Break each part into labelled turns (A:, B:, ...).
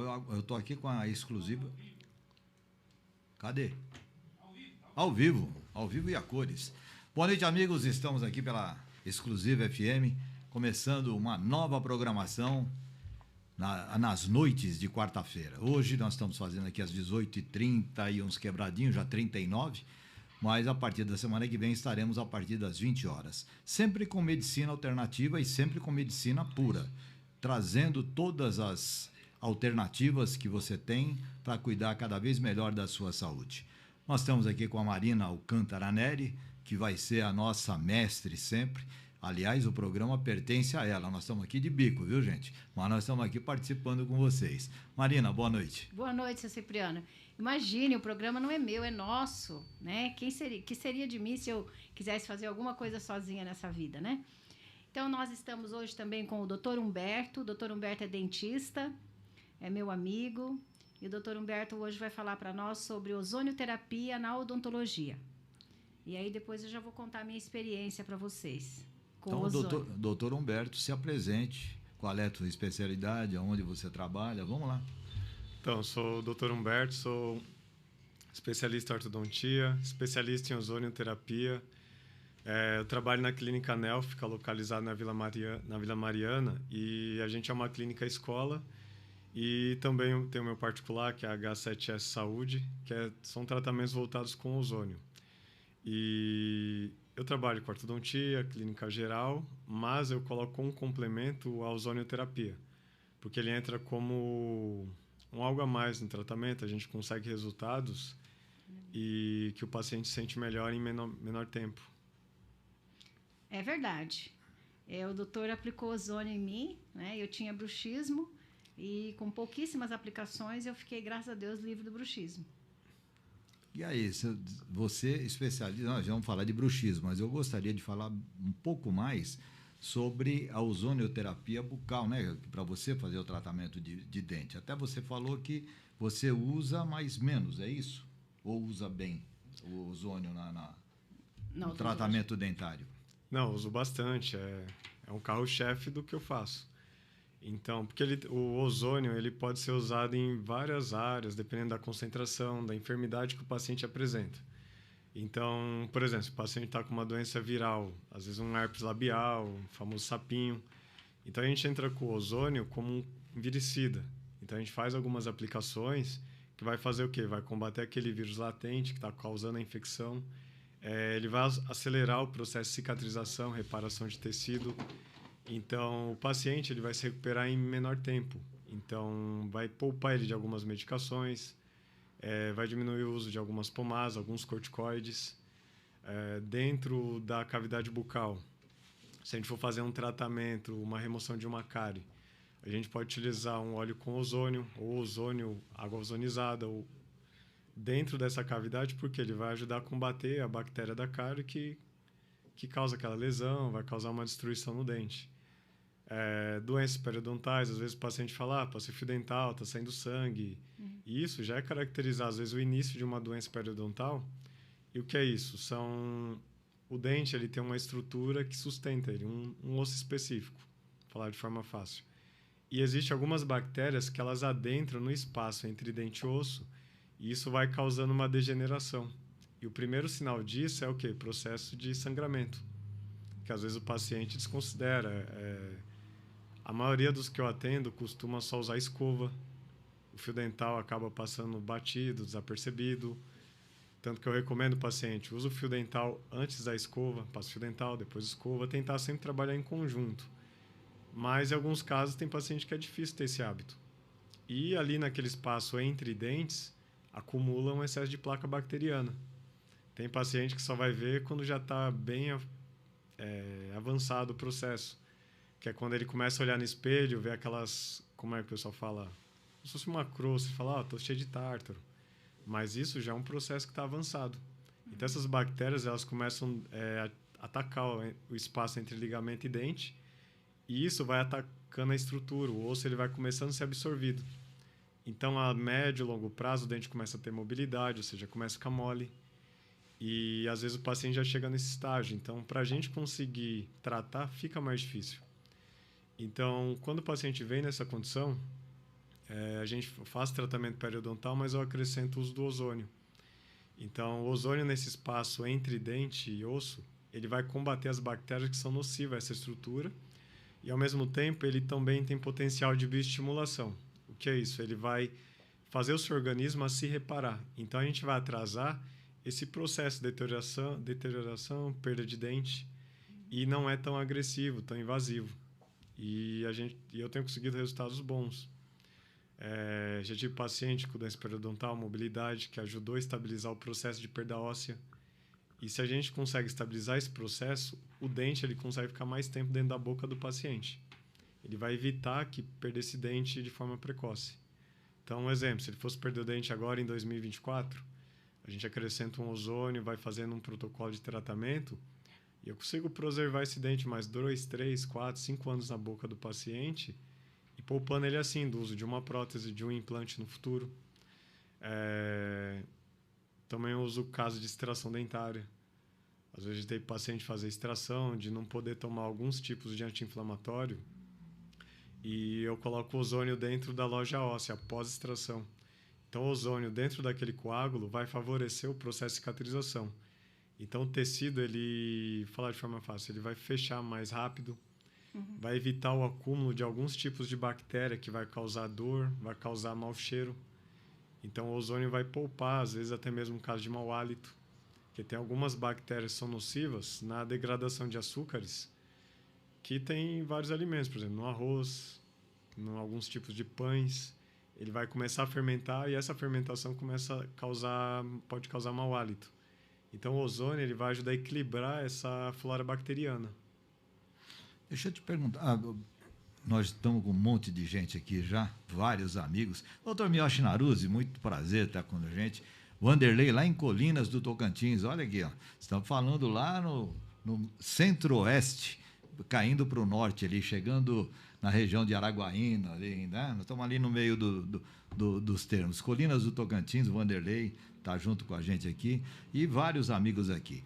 A: Eu tô aqui com a exclusiva. Cadê? Ao vivo e a cores. Boa noite, amigos. Estamos aqui pela Exclusiva FM, começando uma nova programação nas noites de quarta-feira. Hoje nós estamos fazendo aqui às 18h30 e uns quebradinhos, já 39, mas a partir da semana que vem estaremos a partir das 20 horas. Sempre com medicina alternativa e sempre com medicina pura, trazendo todas as alternativas que você tem para cuidar cada vez melhor da sua saúde. Nós estamos aqui com a Marina Alcântara Neri, que vai ser a nossa mestre sempre. Aliás, o programa pertence a ela. Nós estamos aqui de bico, viu, gente? Mas nós estamos aqui participando com vocês. Marina, boa noite.
B: Boa noite, seu Cipriano. Imagine, o programa não é meu, é nosso, né? Que seria de mim se eu quisesse fazer alguma coisa sozinha nessa vida, né? Então, nós estamos hoje também com o Dr. Humberto. O Dr. Humberto é dentista, é meu amigo. E o Dr. Humberto hoje vai falar para nós sobre ozonioterapia na odontologia. E aí depois eu já vou contar a minha experiência para vocês.
A: Então, doutor Humberto, se apresente. Qual é a sua especialidade? Aonde você trabalha? Vamos lá.
C: Então, sou o Dr. Humberto, sou especialista em ortodontia, especialista em ozonioterapia. Eu trabalho na Clínica NEL, fica localizada na Vila Mariana, e a gente é uma clínica escola. E também tem o meu particular, que é a H7S Saúde, são tratamentos voltados com ozônio. E eu trabalho com ortodontia, clínica geral, mas eu coloco um complemento à ozonioterapia, porque ele entra como algo a mais no tratamento, a gente consegue resultados e que o paciente sente melhor em menor tempo.
B: É verdade. O doutor aplicou ozônio em mim, né? Eu tinha bruxismo e com pouquíssimas aplicações eu fiquei, graças a Deus, livre do bruxismo.
A: E aí, você especialista, nós vamos falar de bruxismo, mas eu gostaria de falar um pouco mais sobre a ozonioterapia bucal, né? Para você fazer o tratamento de dente. Até você falou que você usa mais menos, é isso? Ou usa bem o ozônio no tratamento dentário?
C: Não, uso bastante. É um carro-chefe do que eu faço. Então, porque o ozônio ele pode ser usado em várias áreas, dependendo da concentração, da enfermidade que o paciente apresenta. Então, por exemplo, se o paciente está com uma doença viral, às vezes um herpes labial, um famoso sapinho, então a gente entra com o ozônio como um viricida. Então a gente faz algumas aplicações que vai fazer o quê? Vai combater aquele vírus latente que está causando a infecção. Ele vai acelerar o processo de cicatrização, reparação de tecido. Então, o paciente ele vai se recuperar em menor tempo. Então, vai poupar ele de algumas medicações, vai diminuir o uso de algumas pomadas, alguns corticoides. Dentro da cavidade bucal, se a gente for fazer um tratamento, uma remoção de uma cárie, a gente pode utilizar um óleo com ozônio, ou ozônio, água ozonizada, ou dentro dessa cavidade, porque ele vai ajudar a combater a bactéria da cárie que causa aquela lesão, vai causar uma destruição no dente. Doenças periodontais, às vezes o paciente fala, passei fio dental, está saindo sangue. E isso já é caracterizar, às vezes, o início de uma doença periodontal. E o que é isso? O dente ele tem uma estrutura que sustenta ele, um osso específico, falar de forma fácil. E existem algumas bactérias que elas adentram no espaço entre dente e osso, e isso vai causando uma degeneração. E o primeiro sinal disso é o quê? Processo de sangramento, que às vezes o paciente desconsidera. A maioria dos que eu atendo costuma só usar escova. O fio dental acaba passando batido, desapercebido. Tanto que eu recomendo o paciente, usa o fio dental antes da escova, passa o fio dental, depois escova, tentar sempre trabalhar em conjunto. Mas em alguns casos tem paciente que é difícil ter esse hábito. E ali naquele espaço entre dentes, acumula um excesso de placa bacteriana. Tem paciente que só vai ver quando já está bem avançado o processo. Que é quando ele começa a olhar no espelho, ver aquelas... Como é que o pessoal fala? Como se fosse uma crosta. Ele fala, estou cheio de tártaro. Mas isso já é um processo que está avançado. Então, essas bactérias elas começam a atacar o espaço entre ligamento e dente. E isso vai atacando a estrutura. O osso ele vai começando a ser absorvido. Então, a médio e longo prazo, o dente começa a ter mobilidade, ou seja, começa a ficar mole. E, às vezes, o paciente já chega nesse estágio. Então, para a gente conseguir tratar, fica mais difícil. Então, quando o paciente vem nessa condição, a gente faz tratamento periodontal, mas eu acrescento o uso do ozônio. Então, o ozônio nesse espaço entre dente e osso, ele vai combater as bactérias que são nocivas a essa estrutura e, ao mesmo tempo, ele também tem potencial de bioestimulação. O que é isso? Ele vai fazer o seu organismo a se reparar. Então, a gente vai atrasar esse processo de deterioração, perda de dente, e não é tão agressivo, tão invasivo. E eu tenho conseguido resultados bons. Já tive paciente com doença periodontal, mobilidade, que ajudou a estabilizar o processo de perda óssea. E se a gente consegue estabilizar esse processo, o dente ele consegue ficar mais tempo dentro da boca do paciente. Ele vai evitar que perda esse dente de forma precoce. Então, um exemplo, se ele fosse perder o dente agora em 2024, a gente acrescenta um ozônio, vai fazendo um protocolo de tratamento, e eu consigo preservar esse dente mais 2, 3, 4, 5 anos na boca do paciente, e poupando ele assim, do uso de uma prótese, de um implante no futuro. Também eu uso o caso de extração dentária. Às vezes tem paciente fazer extração, de não poder tomar alguns tipos de anti-inflamatório, e eu coloco o ozônio dentro da loja óssea, após extração. Então, o ozônio dentro daquele coágulo vai favorecer o processo de cicatrização. Então, o tecido, falar de forma fácil, ele vai fechar mais rápido, vai evitar o acúmulo de alguns tipos de bactéria que vai causar dor, vai causar mau cheiro. Então, o ozônio vai poupar, às vezes até mesmo caso de mau hálito, porque tem algumas bactérias que são nocivas na degradação de açúcares, que tem em vários alimentos, por exemplo, no arroz, em alguns tipos de pães. Ele vai começar a fermentar e essa fermentação pode causar mau hálito. Então, o ozônio ele vai ajudar a equilibrar essa flora bacteriana.
A: Deixa eu te perguntar, nós estamos com um monte de gente aqui já, vários amigos. Doutor Miyoshi Naruse, muito prazer estar com a gente. Wanderlei, lá em Colinas do Tocantins, olha aqui, ó. Estamos falando lá no centro-oeste, caindo para o norte ali, chegando na região de Araguaína, ali, né? Nós estamos ali no meio dos termos. Colinas do Tocantins, o Wanderlei está junto com a gente aqui e vários amigos aqui.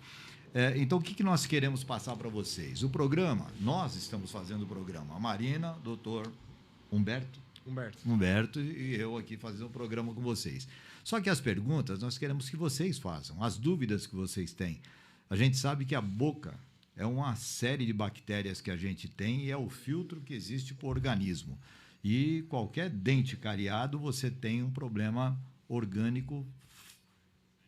A: Então, o que nós queremos passar para vocês? O programa, nós estamos fazendo o programa. A Marina, doutor Humberto e eu aqui fazendo o programa com vocês. Só que as perguntas nós queremos que vocês façam, as dúvidas que vocês têm. A gente sabe que a boca é uma série de bactérias que a gente tem e é o filtro que existe para o organismo. E qualquer dente cariado, você tem um problema orgânico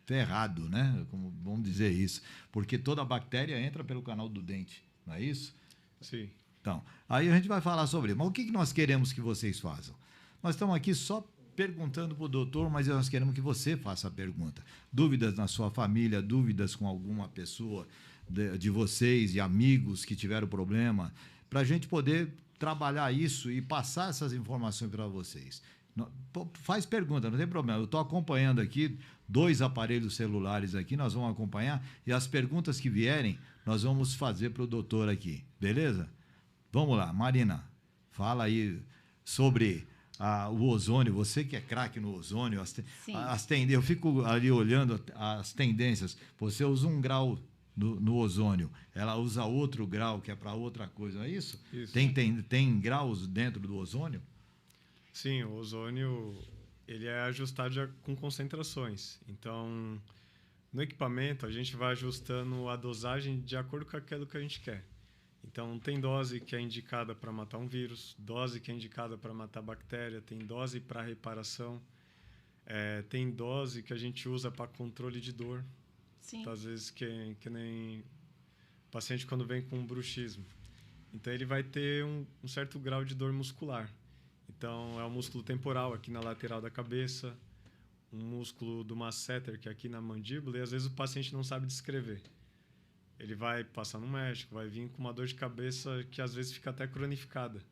A: ferrado, né? Como vamos dizer isso. Porque toda bactéria entra pelo canal do dente, não é isso?
C: Sim.
A: Então, aí a gente vai falar sobre isso. Mas o que nós queremos que vocês façam? Nós estamos aqui só perguntando para o doutor, mas nós queremos que você faça a pergunta. Dúvidas na sua família, dúvidas com alguma pessoa de vocês e amigos que tiveram problema, para a gente poder trabalhar isso e passar essas informações para vocês. Faz pergunta, não tem problema. Eu estou acompanhando aqui 2 aparelhos celulares aqui, nós vamos acompanhar e as perguntas que vierem, nós vamos fazer para o doutor aqui, beleza? Vamos lá, Marina, fala aí sobre o ozônio, você que é craque no ozônio, eu fico ali olhando as tendências, você usa 1 grau no ozônio, ela usa outro grau que é para outra coisa, não é isso?
C: Isso.
A: Tem graus dentro do ozônio?
C: Sim, o ozônio ele é ajustado com concentrações. Então, no equipamento, a gente vai ajustando a dosagem de acordo com aquilo que a gente quer. Então, tem dose que é indicada para matar um vírus, dose que é indicada para matar bactéria, tem dose para reparação, tem dose que a gente usa para controle de dor.
B: Sim.
C: Então, às vezes, que nem o paciente quando vem com bruxismo. Então, ele vai ter um certo grau de dor muscular. Então, é o músculo temporal aqui na lateral da cabeça, um músculo do masseter, que é aqui na mandíbula, e às vezes o paciente não sabe descrever. Ele vai passar no médico, vai vir com uma dor de cabeça que às vezes fica até cronificada.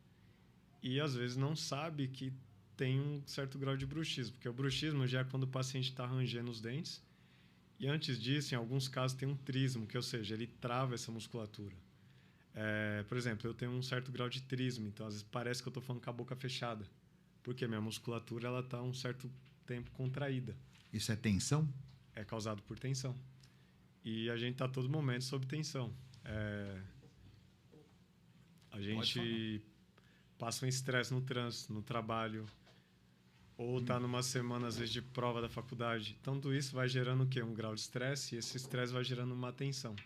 C: E às vezes não sabe que tem um certo grau de bruxismo, porque o bruxismo já é quando o paciente está rangendo os dentes. E antes disso, em alguns casos, tem um trismo, que ou seja, ele trava essa musculatura. Por exemplo, eu tenho um certo grau de trismo, então às vezes parece que eu estou falando com a boca fechada, porque minha musculatura está um certo tempo contraída.
A: Isso é tensão?
C: É causado por tensão. E a gente está a todo momento sob tensão. A gente passa um estresse no trânsito, no trabalho. ou está numa semana, às vezes, de prova da faculdade. Então, tudo isso vai gerando o quê? Um grau de estresse, e esse estresse vai gerando uma tensão.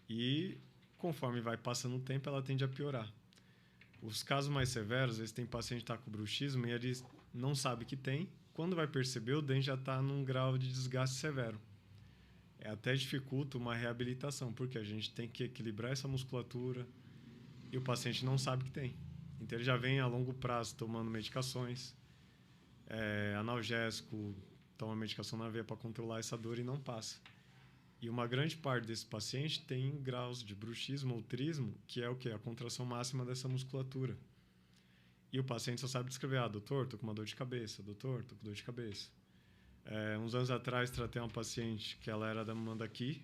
C: E, conforme vai passando o tempo, ela tende a piorar. Os casos mais severos, às vezes tem paciente que está com bruxismo e ele não sabe que tem. Quando vai perceber, o dente já está num grau de desgaste severo. Até dificulta uma reabilitação, porque a gente tem que equilibrar essa musculatura e o paciente não sabe que tem. Então, ele já vem a longo prazo tomando medicações, analgésico, toma medicação na veia para controlar essa dor e não passa. E uma grande parte desse paciente tem graus de bruxismo ou trismo, que é o quê? A contração máxima dessa musculatura. E o paciente só sabe descrever, doutor, tô com uma dor de cabeça, doutor, tô com dor de cabeça. Uns anos atrás, tratei uma paciente que ela era da Mandaqui,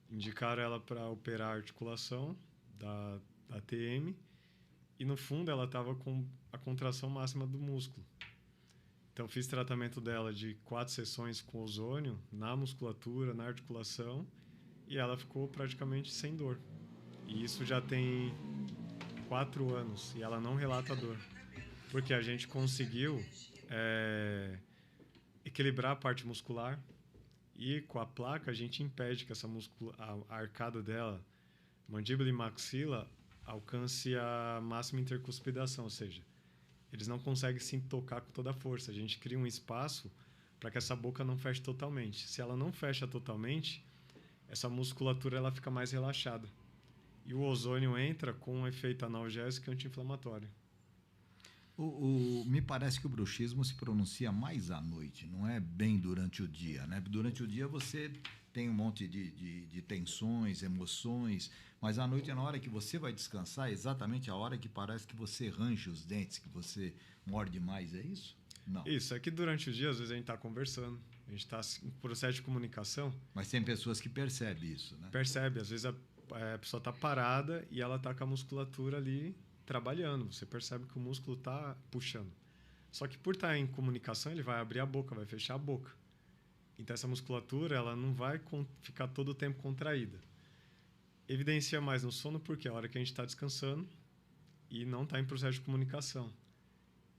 C: indicaram ela para operar a articulação da TM, e no fundo ela estava com a contração máxima do músculo. Então, fiz tratamento dela de 4 sessões com ozônio na musculatura, na articulação, e ela ficou praticamente sem dor. E isso já tem 4 anos, e ela não relata dor. Porque a gente conseguiu equilibrar a parte muscular, e com a placa a gente impede que essa a arcada dela, mandíbula e maxila, alcance a máxima intercuspidação, ou seja, eles não conseguem se tocar com toda a força. A gente cria um espaço para que essa boca não feche totalmente. Se ela não fecha totalmente, essa musculatura ela fica mais relaxada. E o ozônio entra com um efeito analgésico e anti-inflamatório.
A: Me parece que o bruxismo se pronuncia mais à noite, não é bem durante o dia, né? Durante o dia você tem um monte de tensões, emoções, mas à noite é na hora que você vai descansar, exatamente a hora que parece que você range os dentes, que você morde mais, é isso? Não.
C: Isso, é que durante o dia, às vezes a gente está conversando, a gente está em processo de comunicação.
A: Mas tem pessoas que percebem isso, né?
C: Percebe, às vezes a pessoa está parada e ela está com a musculatura ali trabalhando, você percebe que o músculo está puxando. Só que por estar em comunicação, ele vai abrir a boca, vai fechar a boca. Então, essa musculatura ela não vai ficar todo o tempo contraída. Evidencia mais no sono porque é a hora que a gente está descansando e não está em processo de comunicação.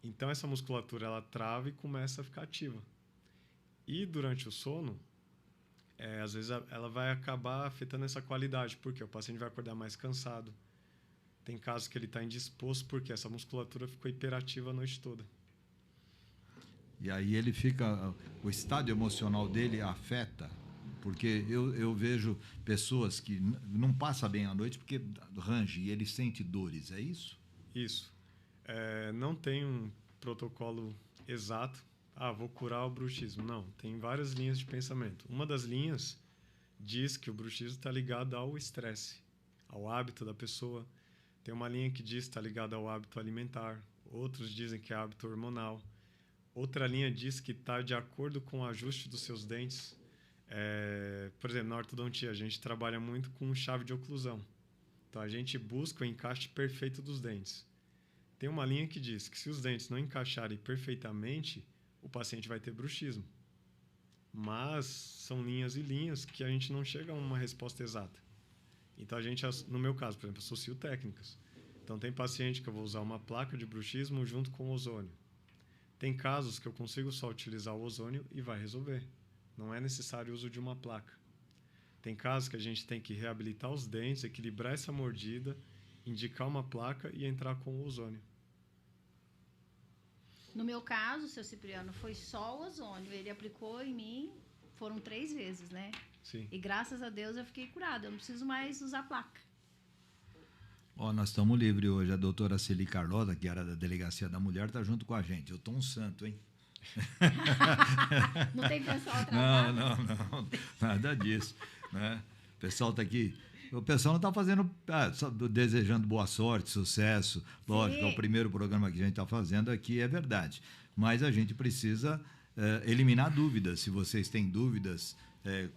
C: Então, essa musculatura ela trava e começa a ficar ativa. E durante o sono, às vezes ela vai acabar afetando essa qualidade, porque o paciente vai acordar mais cansado. Tem casos que ele está indisposto porque essa musculatura ficou hiperativa a noite toda.
A: E aí ele fica... O estado emocional dele afeta, porque eu vejo pessoas que não passam bem a noite porque range e ele sente dores, é isso?
C: Isso. Não tem um protocolo exato. Vou curar o bruxismo. Não, tem várias linhas de pensamento. Uma das linhas diz que o bruxismo está ligado ao estresse, ao hábito da pessoa. Tem uma linha que diz que está ligada ao hábito alimentar. Outros dizem que é hábito hormonal. Outra linha diz que está de acordo com o ajuste dos seus dentes. Por exemplo, na ortodontia, a gente trabalha muito com chave de oclusão. Então, a gente busca o encaixe perfeito dos dentes. Tem uma linha que diz que se os dentes não encaixarem perfeitamente, o paciente vai ter bruxismo. Mas são linhas e linhas que a gente não chega a uma resposta exata. Então, no meu caso, por exemplo, associo técnicas. Então, tem paciente que eu vou usar uma placa de bruxismo junto com ozônio. Tem casos que eu consigo só utilizar o ozônio e vai resolver. Não é necessário o uso de uma placa. Tem casos que a gente tem que reabilitar os dentes, equilibrar essa mordida, indicar uma placa e entrar com o ozônio.
B: No meu caso, seu Cipriano, foi só o ozônio. Ele aplicou em mim, foram 3 vezes, né?
C: Sim.
B: E graças a Deus eu fiquei curada. Eu não preciso mais usar placa.
A: Nós estamos livres hoje. A doutora Celi Carlota, que era da Delegacia da Mulher, está junto com a gente. Eu estou um santo, hein?
B: Não tem pessoal atrasado?
A: Não. Nada disso. Né? O pessoal está aqui. O pessoal não está fazendo... só desejando boa sorte, sucesso. Lógico, é o primeiro programa que a gente está fazendo aqui, é verdade. Mas a gente precisa eliminar dúvidas. Se vocês têm dúvidas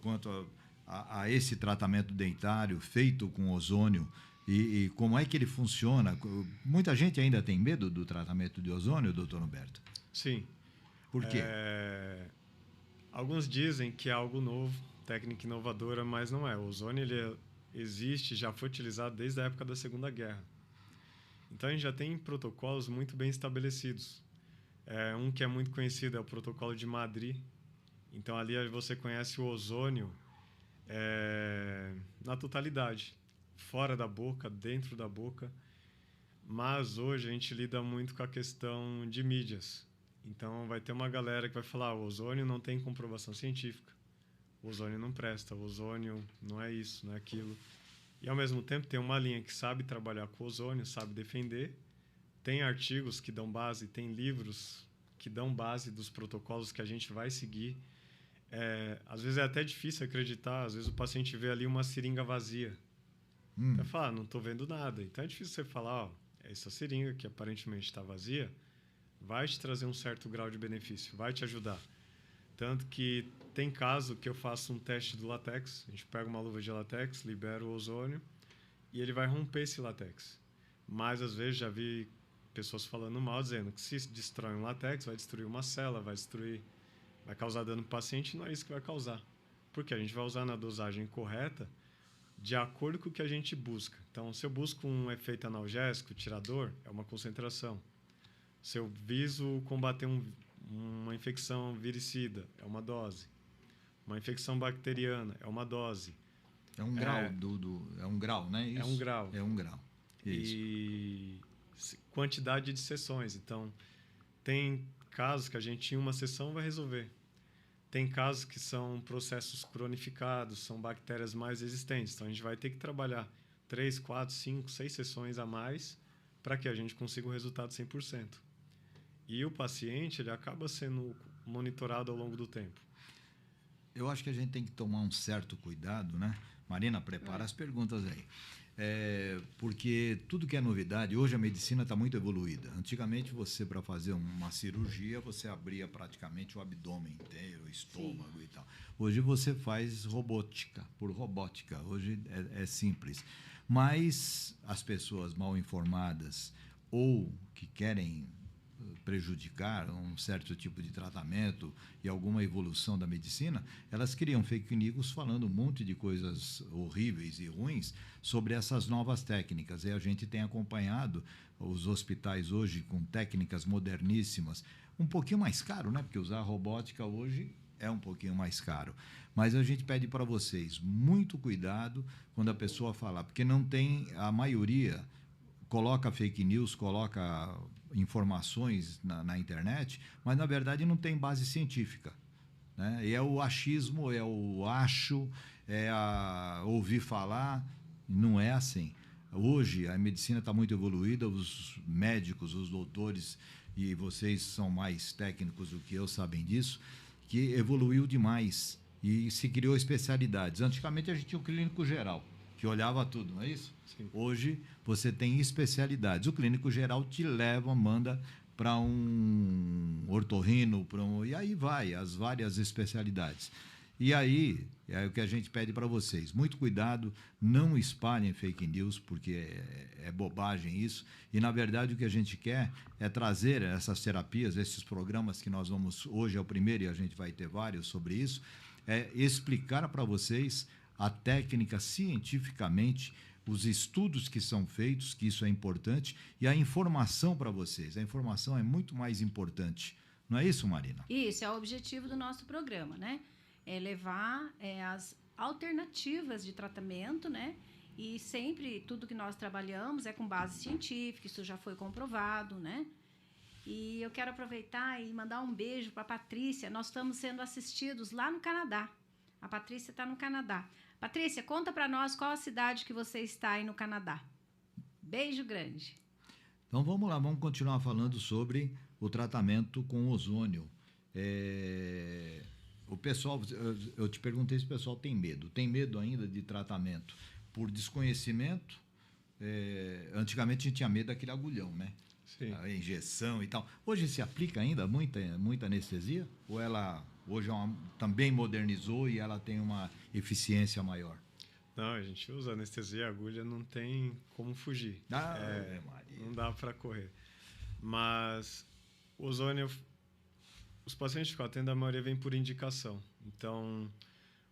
A: quanto a esse tratamento dentário feito com ozônio, e como é que ele funciona? Muita gente ainda tem medo do tratamento de ozônio, doutor Humberto?
C: Sim.
A: Por quê?
C: Alguns dizem que é algo novo, técnica inovadora, mas não é. O ozônio existe, já foi utilizado desde a época da Segunda Guerra. Então, a gente já tem protocolos muito bem estabelecidos. Um que é muito conhecido é o Protocolo de Madrid. Então, ali você conhece o ozônio na totalidade. Fora da boca, dentro da boca. Mas hoje a gente lida muito com a questão de mídias. Então, vai ter uma galera que vai falar: o ozônio não tem comprovação científica. O ozônio não presta. O ozônio não é isso, não é aquilo. E, ao mesmo tempo, tem uma linha que sabe trabalhar com ozônio, sabe defender. Tem artigos que dão base, tem livros que dão base dos protocolos que a gente vai seguir. Às vezes é até difícil acreditar. Às vezes o paciente vê ali uma seringa vazia. Vai falar: não estou vendo nada. Então, é difícil você falar: essa seringa que aparentemente está vazia vai te trazer um certo grau de benefício, vai te ajudar. Tanto que tem caso que eu faço um teste do látex. A gente pega uma luva de látex, libera o ozônio e ele vai romper esse látex. Mas, às vezes, já vi pessoas falando mal, dizendo que se destrói um látex, vai destruir uma célula, vai causar dano para o paciente, e não é isso que vai causar. Porque a gente vai usar na dosagem correta, de acordo com o que a gente busca. Então, se eu busco um efeito analgésico, tirador, é uma concentração. Se eu viso combater uma infecção viricida, é uma dose. Uma infecção bacteriana, é uma dose.
A: É um grau é um grau, né? Isso?
C: É um grau.
A: É um grau. Isso.
C: E quantidade de sessões. Então, tem casos que a gente, em uma sessão, vai resolver. Tem casos que são processos cronificados, são bactérias mais resistentes. Então, a gente vai ter que trabalhar 3, 4, 5, 6 sessões a mais para que a gente consiga o resultado 100%. E o paciente, ele acaba sendo monitorado ao longo do tempo.
A: Eu acho que a gente tem que tomar um certo cuidado, né? Marina, prepara as perguntas aí. Porque tudo que é novidade, hoje a medicina está muito evoluída. Antigamente, você, para fazer uma cirurgia, você abria praticamente o abdômen inteiro, o estômago e tal. Hoje você faz por robótica. Hoje é simples. Mas as pessoas mal informadas ou que querem prejudicar um certo tipo de tratamento e alguma evolução da medicina, elas criam fake news falando um monte de coisas horríveis e ruins sobre essas novas técnicas. E a gente tem acompanhado os hospitais hoje com técnicas moderníssimas, um pouquinho mais caro, né? Porque usar robótica hoje é um pouquinho mais caro. Mas a gente pede para vocês muito cuidado quando a pessoa falar, porque não tem, a maioria coloca fake news, coloca informações na internet, mas na verdade não tem base científica, né? E é o achismo, é o acho, é a ouvir falar. Não é assim. Hoje a medicina está muito evoluída, os médicos, os doutores, e vocês são mais técnicos do que eu, sabem disso, que evoluiu demais e se criou especialidades. Antigamente a gente tinha o clínico geral, que olhava tudo, não é isso?
C: Sim.
A: Hoje você tem especialidades. O clínico geral te leva, manda para um otorrino, e aí vai, as várias especialidades. E aí é o que a gente pede para vocês. Muito cuidado, não espalhem fake news, porque é bobagem isso. E, na verdade, o que a gente quer é trazer essas terapias, esses programas que nós vamos... Hoje é o primeiro e a gente vai ter vários sobre isso. É explicar para vocês a técnica cientificamente, os estudos que são feitos, que isso é importante, e a informação para vocês. A informação é muito mais importante. Não é isso, Marina?
B: Isso, é o objetivo do nosso programa, né? É levar as alternativas de tratamento, né? E sempre, tudo que nós trabalhamos é com base científica, isso já foi comprovado, né? E eu quero aproveitar e mandar um beijo para a Patrícia. Nós estamos sendo assistidos lá no Canadá. A Patrícia está no Canadá. Patrícia, conta para nós qual a cidade que você está aí no Canadá. Beijo grande.
A: Então vamos lá, vamos continuar falando sobre o tratamento com ozônio. O pessoal, eu te perguntei se o pessoal tem medo. Tem medo ainda de tratamento por desconhecimento? Antigamente a gente tinha medo daquele agulhão, né?
C: Sim.
A: A injeção e tal. Hoje se aplica ainda muita anestesia? Ou ela hoje também modernizou e ela tem uma eficiência maior?
C: Não, a gente usa anestesia, a agulha não tem como fugir.
A: Maria.
C: Não dá para correr. Mas o ozônio, os pacientes que eu atendo, a maioria vem por indicação. Então,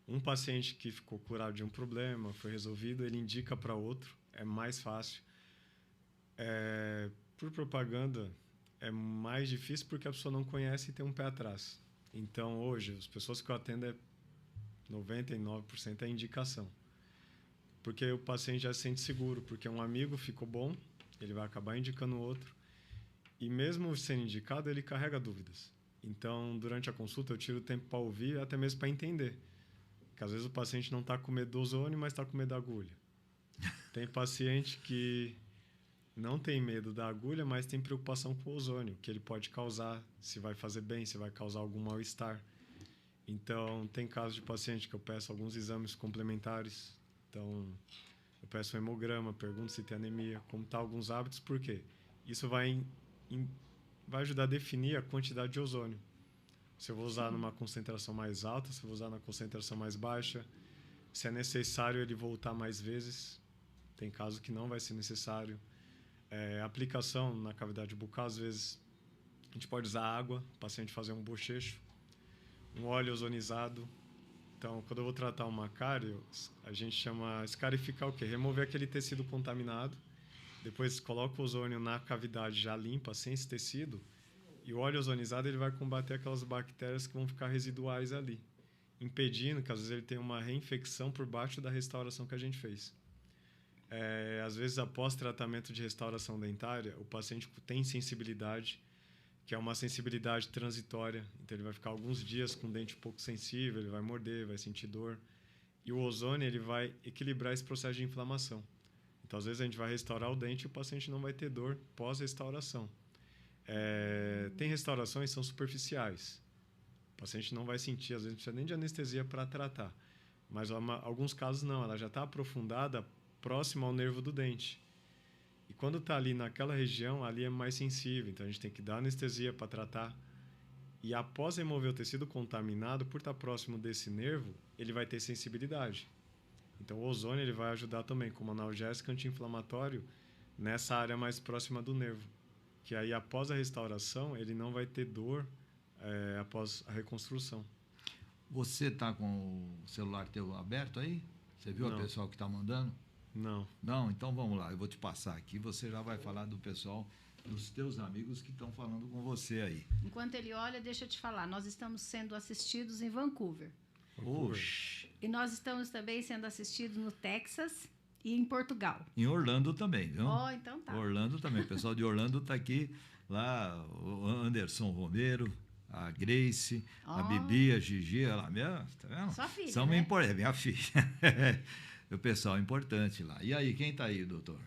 C: um paciente que ficou curado de um problema, foi resolvido, ele indica para outro, é mais fácil. Por propaganda, é mais difícil porque a pessoa não conhece e tem um pé atrás. Então, hoje, as pessoas que eu atendo, 99% é indicação. Porque o paciente já se sente seguro, porque um amigo ficou bom, ele vai acabar indicando o outro. E mesmo sendo indicado, ele carrega dúvidas. Então, durante a consulta, eu tiro tempo para ouvir, até mesmo para entender. Porque às vezes o paciente não está com medo do ozônio, mas está com medo da agulha. Tem paciente que não tem medo da agulha, mas tem preocupação com o ozônio, que ele pode causar, se vai fazer bem, se vai causar algum mal-estar. Então, tem casos de paciente que eu peço alguns exames complementares. Então, eu peço um hemograma, pergunto se tem anemia, como estão alguns hábitos, por quê? Isso vai ajudar a definir a quantidade de ozônio. Se eu vou usar numa concentração mais alta, se eu vou usar na concentração mais baixa, se é necessário ele voltar mais vezes. Tem casos que não vai ser necessário. Aplicação na cavidade bucal, às vezes a gente pode usar água, o paciente fazer um bochecho, um óleo ozonizado. Então, quando eu vou tratar uma cárie, a gente chama escarificar o quê? Remover aquele tecido contaminado, depois coloca o ozônio na cavidade já limpa, sem esse tecido, e o óleo ozonizado ele vai combater aquelas bactérias que vão ficar residuais ali, impedindo que às vezes ele tenha uma reinfecção por baixo da restauração que a gente fez. Às vezes, após tratamento de restauração dentária, o paciente tem sensibilidade, que é uma sensibilidade transitória. Então, ele vai ficar alguns dias com o dente um pouco sensível, ele vai morder, vai sentir dor. E o ozônio ele vai equilibrar esse processo de inflamação. Então, às vezes, a gente vai restaurar o dente e o paciente não vai ter dor pós-restauração. Tem restaurações que são superficiais. O paciente não vai sentir, às vezes, não precisa nem de anestesia para tratar. Mas, alguns casos, não. Ela já está aprofundada próximo ao nervo do dente. E quando está ali naquela região, ali é mais sensível. Então, a gente tem que dar anestesia para tratar. E após remover o tecido contaminado, por estar próximo desse nervo, ele vai ter sensibilidade. Então, o ozônio ele vai ajudar também como analgésico anti-inflamatório nessa área mais próxima do nervo. Que aí, após a restauração, ele não vai ter dor após a reconstrução.
A: Você está com o celular teu aberto aí? Você viu
C: Não.
A: a pessoal que está mandando?
C: Não.
A: Não? Então vamos lá, eu vou te passar aqui, você já vai falar do pessoal, dos teus amigos que estão falando com você aí.
B: Enquanto ele olha, deixa eu te falar, nós estamos sendo assistidos em Vancouver.
A: Oxi.
B: E nós estamos também sendo assistidos no Texas e em Portugal.
A: Em Orlando também, viu?
B: Então tá.
A: Orlando também, o pessoal de Orlando está aqui, lá o Anderson Romero, a Grace, a Bibi, a Gigi, ela mesmo, tá vendo?
B: Sua filha,
A: São
B: né?
A: É minha filha. O pessoal importante lá. E aí, quem está aí, doutor?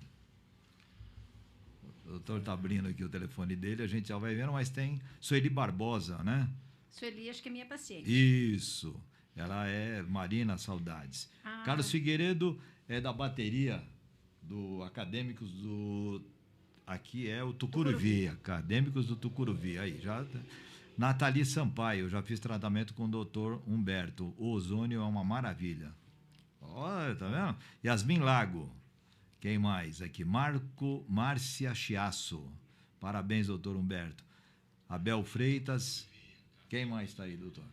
A: O doutor está abrindo aqui o telefone dele, a gente já vai vendo, mas tem Sueli Barbosa, né?
B: Sueli, acho que é minha paciente.
A: Isso. Ela é Marina Saudades. Carlos Figueiredo é da bateria do Acadêmicos do... Aqui é o Tucuruvi. Acadêmicos do Tucuruvi. Aí, já... Nathalie Sampaio, eu já fiz tratamento com o doutor Humberto. O ozônio é uma maravilha. Olha, tá vendo? Yasmin Lago. Quem mais aqui? Márcia Chiasso. Parabéns, doutor Humberto. Abel Freitas. Quem mais está aí, doutor?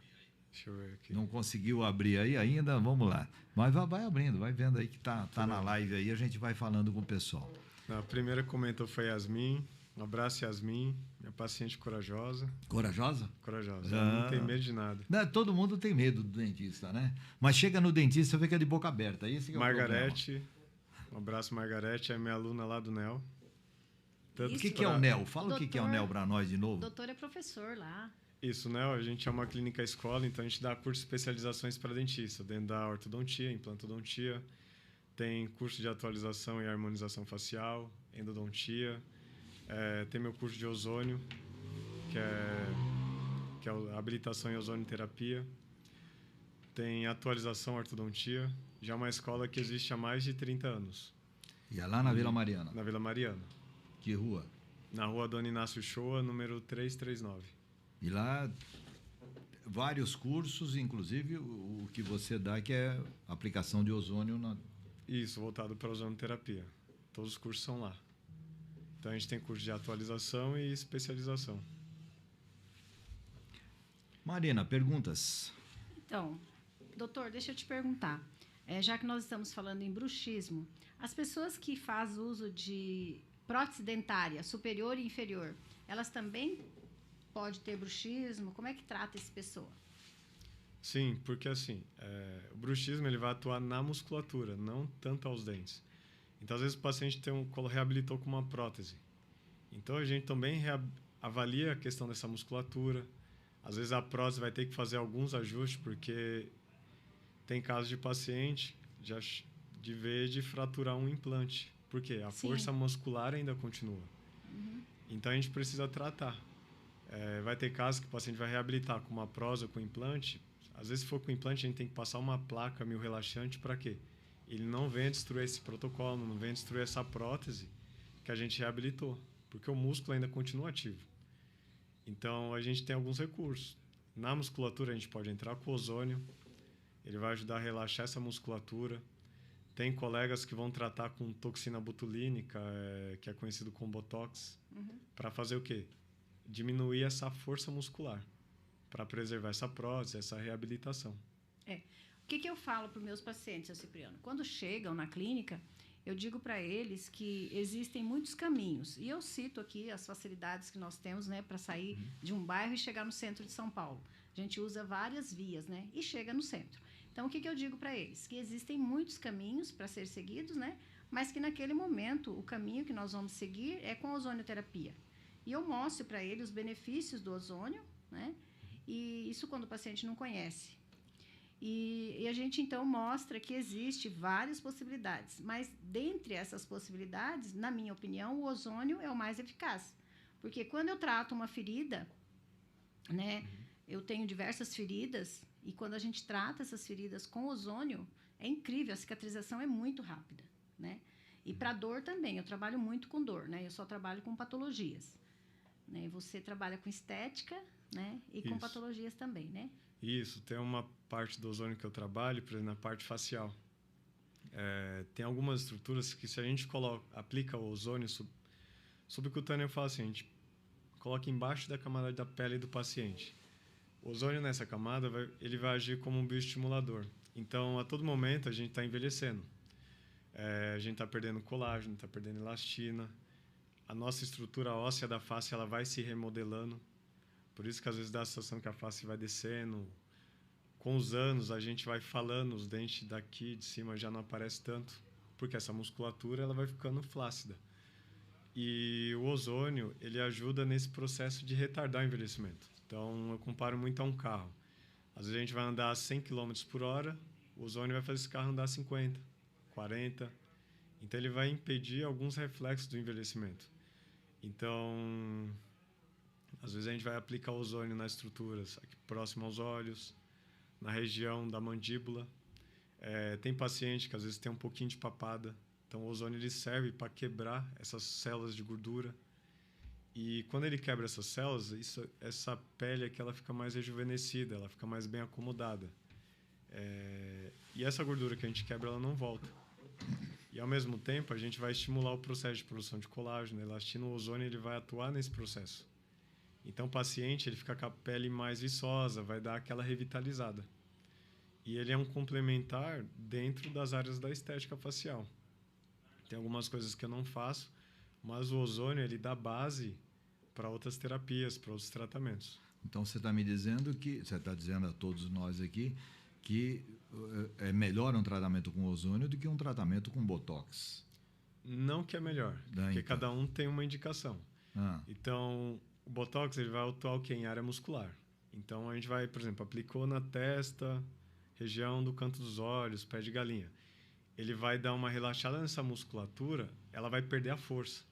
C: Deixa eu ver aqui.
A: Não conseguiu abrir aí ainda? Vamos lá. Mas vai abrindo, vai vendo aí que tá na live aí, a gente vai falando com o pessoal.
C: A primeira que comentou foi Yasmin. Um abraço, Yasmin. Minha paciente corajosa.
A: Corajosa?
C: Corajosa. Ela não tem medo de nada.
A: Não, todo mundo tem medo do dentista, né? Mas chega no dentista, vê que é de boca aberta. Esse que é
C: Margarete. Um abraço, Margarete. É minha aluna lá do NEL.
A: O que é o NEL? Fala o que é o NEL para nós de novo.
B: O doutor é professor lá.
C: Isso, NEL. A gente é uma clínica escola, então a gente dá curso de especializações para dentista. Dentro da ortodontia, implantodontia. Tem curso de atualização e harmonização facial, endodontia. Tem meu curso de ozônio, que é a habilitação em ozonioterapia. Tem atualização ortodontia. Já é uma escola que existe há mais de 30 anos.
A: E é lá na Vila Mariana?
C: Na Vila Mariana.
A: Que rua?
C: Na rua Dona Inácio Shoa, número 339.
A: E lá, vários cursos, inclusive o que você dá, que é aplicação de ozônio.
C: Isso, voltado para a ozonioterapia. Todos os cursos são lá. Então, a gente tem curso de atualização e especialização.
A: Marina, perguntas?
B: Então, doutor, deixa eu te perguntar. Já que nós estamos falando em bruxismo, as pessoas que fazem uso de prótese dentária superior e inferior, elas também podem ter bruxismo? Como é que trata essa pessoa?
C: Sim, porque assim, o bruxismo ele vai atuar na musculatura, não tanto aos dentes. Então, às vezes, o paciente reabilitou com uma prótese. Então, a gente também avalia a questão dessa musculatura. Às vezes, a prótese vai ter que fazer alguns ajustes, porque tem casos de paciente de fraturar um implante. Por quê? A força muscular ainda continua. Então, a gente precisa tratar. Vai ter casos que o paciente vai reabilitar com uma prótese ou com implante. Às vezes, se for com implante, a gente tem que passar uma placa miorrelaxante para quê? Ele não venha destruir esse protocolo, não venha destruir essa prótese que a gente reabilitou, porque o músculo ainda continua ativo. Então, a gente tem alguns recursos. Na musculatura, a gente pode entrar com ozônio, ele vai ajudar a relaxar essa musculatura. Tem colegas que vão tratar com toxina botulínica, que é conhecido como Botox, para fazer o quê? Diminuir essa força muscular, para preservar essa prótese, essa reabilitação.
B: O que eu falo para os meus pacientes, seu Cipriano? Quando chegam na clínica, eu digo para eles que existem muitos caminhos. E eu cito aqui as facilidades que nós temos, né, para sair de um bairro e chegar no centro de São Paulo. A gente usa várias vias, né, e chega no centro. Então, o que eu digo para eles? Que existem muitos caminhos para ser seguidos, né, mas que naquele momento o caminho que nós vamos seguir é com a ozonioterapia. E eu mostro para eles os benefícios do ozônio, né, e isso quando o paciente não conhece. E a gente, então, mostra que existe várias possibilidades. Mas, dentre essas possibilidades, na minha opinião, o ozônio é o mais eficaz. Porque quando eu trato uma ferida, né, eu tenho diversas feridas, e quando a gente trata essas feridas com ozônio, é incrível, a cicatrização é muito rápida, né? E para dor também, eu trabalho muito com dor, né? Eu só trabalho com patologias. Né? Você trabalha com estética, né? E com patologias também, né?
C: Isso, tem uma parte do ozônio que eu trabalho, por exemplo, na parte facial. Tem algumas estruturas que se a gente aplica o ozônio subcutâneo, eu falo assim, a gente coloca embaixo da camada da pele do paciente. O ozônio nessa camada, ele vai agir como um bioestimulador. Então, a todo momento, a gente está envelhecendo. A gente está perdendo colágeno, está perdendo elastina. A nossa estrutura óssea da face ela vai se remodelando. Por isso que às vezes dá a sensação que a face vai descendo. Com os anos a gente vai falando, os dentes daqui de cima já não aparecem tanto, porque essa musculatura ela vai ficando flácida. E o ozônio, ele ajuda nesse processo de retardar o envelhecimento. Então eu comparo muito a um carro. Às vezes a gente vai andar a 100 km por hora, o ozônio vai fazer esse carro andar a 50, 40. Então ele vai impedir alguns reflexos do envelhecimento. Então, às vezes a gente vai aplicar ozônio nas estruturas aqui próximo aos olhos, na região da mandíbula. Tem paciente que às vezes tem um pouquinho de papada, então o ozônio ele serve para quebrar essas células de gordura. E quando ele quebra essas células, essa pele aqui ela fica mais rejuvenescida, ela fica mais bem acomodada. E essa gordura que a gente quebra, ela não volta. E ao mesmo tempo, a gente vai estimular o processo de produção de colágeno, elastina, o ozônio ele vai atuar nesse processo. Então, o paciente ele fica com a pele mais viçosa, vai dar aquela revitalizada. E ele é um complementar dentro das áreas da estética facial. Tem algumas coisas que eu não faço, mas o ozônio ele dá base para outras terapias, para outros tratamentos.
A: Então, você está me dizendo você está dizendo a todos nós aqui, que é melhor um tratamento com ozônio do que um tratamento com Botox.
C: Não que é melhor, porque cada um tem uma indicação. Então, o Botox ele vai atuar em área muscular. Então, a gente vai, por exemplo, aplicou na testa, região do canto dos olhos, pé de galinha. Ele vai dar uma relaxada nessa musculatura, ela vai perder a força.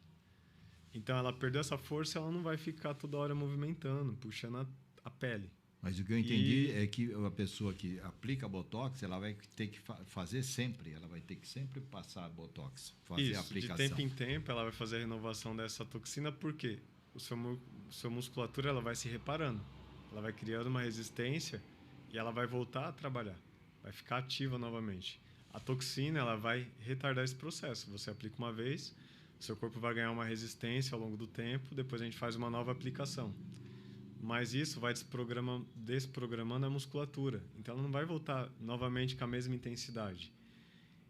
C: Então, ela perdeu essa força, ela não vai ficar toda hora movimentando, puxando a pele.
A: Mas o que eu entendi é que a pessoa que aplica Botox, ela vai ter que fazer sempre, ela vai ter que sempre passar Botox, fazer a aplicação.
C: De tempo em tempo, ela vai fazer a renovação dessa toxina, porque sua musculatura ela vai se reparando, ela vai criando uma resistência e ela vai voltar a trabalhar, vai ficar ativa novamente. A toxina ela vai retardar esse processo. Você aplica uma vez, seu corpo vai ganhar uma resistência ao longo do tempo, depois a gente faz uma nova aplicação. Mas isso vai desprogramando a musculatura. Então, ela não vai voltar novamente com a mesma intensidade.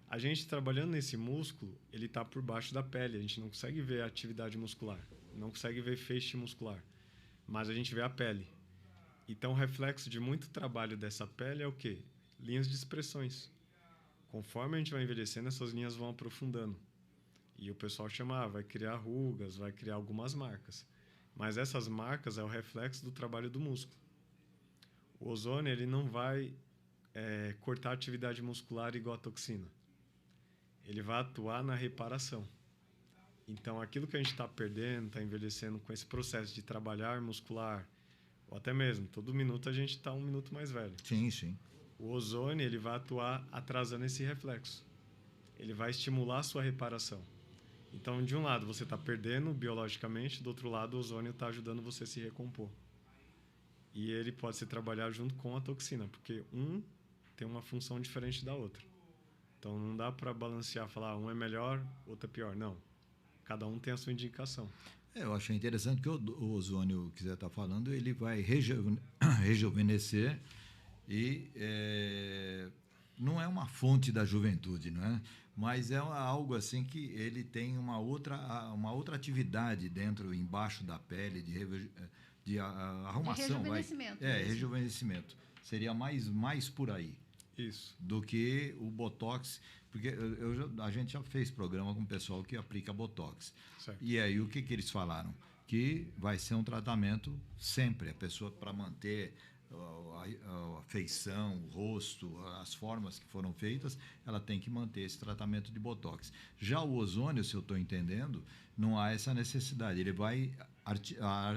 C: A gente trabalhando nesse músculo, ele está por baixo da pele. A gente não consegue ver a atividade muscular. não consegue ver feixe muscular, mas a gente vê a pele. Então, o reflexo de muito trabalho dessa pele é o quê? Linhas de expressões. Conforme a gente vai envelhecendo, essas linhas vão aprofundando. E o pessoal chama, vai criar rugas, vai criar algumas marcas. Mas essas marcas é o reflexo do trabalho do músculo. O ozônio, ele não vai cortar a atividade muscular igual a toxina. Ele vai atuar na reparação. Então, aquilo que a gente está perdendo, está envelhecendo com esse processo de trabalhar muscular, ou até mesmo, todo minuto a gente está 1 minuto mais velho.
A: Sim, sim.
C: O ozônio, ele vai atuar atrasando esse reflexo. Ele vai estimular a sua reparação. Então, de um lado, você está perdendo biologicamente, do outro lado, o ozônio está ajudando você a se recompor. E ele pode se trabalhar junto com a toxina, porque um tem uma função diferente da outra. Então, não dá para balancear, falar um é melhor, outro é pior. Não. Cada um tem a sua indicação.
A: Eu achei interessante que o ozônio que você está falando, ele vai rejuvenescer e não é uma fonte da juventude, não é? Mas é algo assim que ele tem uma outra atividade dentro, embaixo da pele, de arrumação.
B: De rejuvenescimento.
A: Rejuvenescimento. Seria mais por aí.
C: Isso.
A: Do que o Botox, porque a gente já fez programa com o pessoal que aplica Botox.
C: Certo.
A: E aí o que eles falaram? Que vai ser um tratamento sempre, a pessoa para manter a feição, o rosto, as formas que foram feitas, ela tem que manter esse tratamento de Botox. Já o ozônio, se eu estou entendendo, não há essa necessidade. Ele vai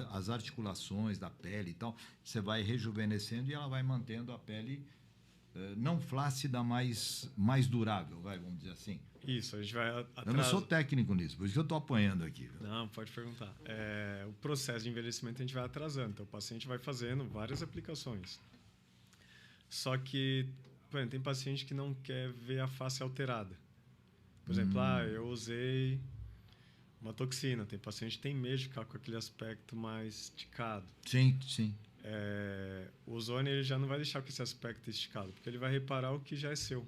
A: as articulações da pele e tal, você vai rejuvenescendo e ela vai mantendo a pele não flácida, mas mais durável, vamos dizer assim.
C: Isso, a gente vai
A: Eu não sou técnico nisso, por isso que eu estou apanhando aqui.
C: Não, pode perguntar. O processo de envelhecimento a gente vai atrasando, então o paciente vai fazendo várias aplicações. Só que, por exemplo, tem paciente que não quer ver a face alterada. Por exemplo, eu usei uma toxina, tem paciente que tem medo de ficar com aquele aspecto mais esticado.
A: Sim, sim.
C: O ozônio ele já não vai deixar com esse aspecto esticado, porque ele vai reparar o que já é seu.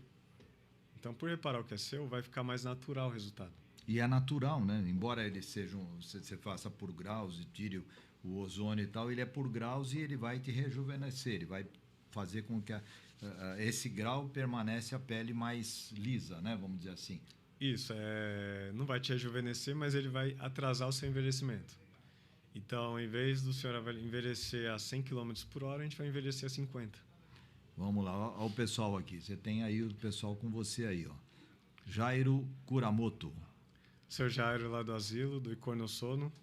C: Então, por reparar o que é seu, vai ficar mais natural o resultado.
A: E é natural, né? Embora ele seja você faça por graus e tire o ozônio e tal, ele é por graus e ele vai te rejuvenescer, ele vai fazer com que esse grau permanece a pele mais lisa, né? Vamos dizer assim.
C: Isso, não vai te rejuvenescer, mas ele vai atrasar o seu envelhecimento. Então, em vez do senhor envelhecer a 100 km por hora, a gente vai envelhecer a 50.
A: Vamos lá, olha o pessoal aqui. Você tem aí o pessoal com você aí, ó. Jairo Kuramoto.
C: Seu Jairo lá do asilo, do Icônio Sono,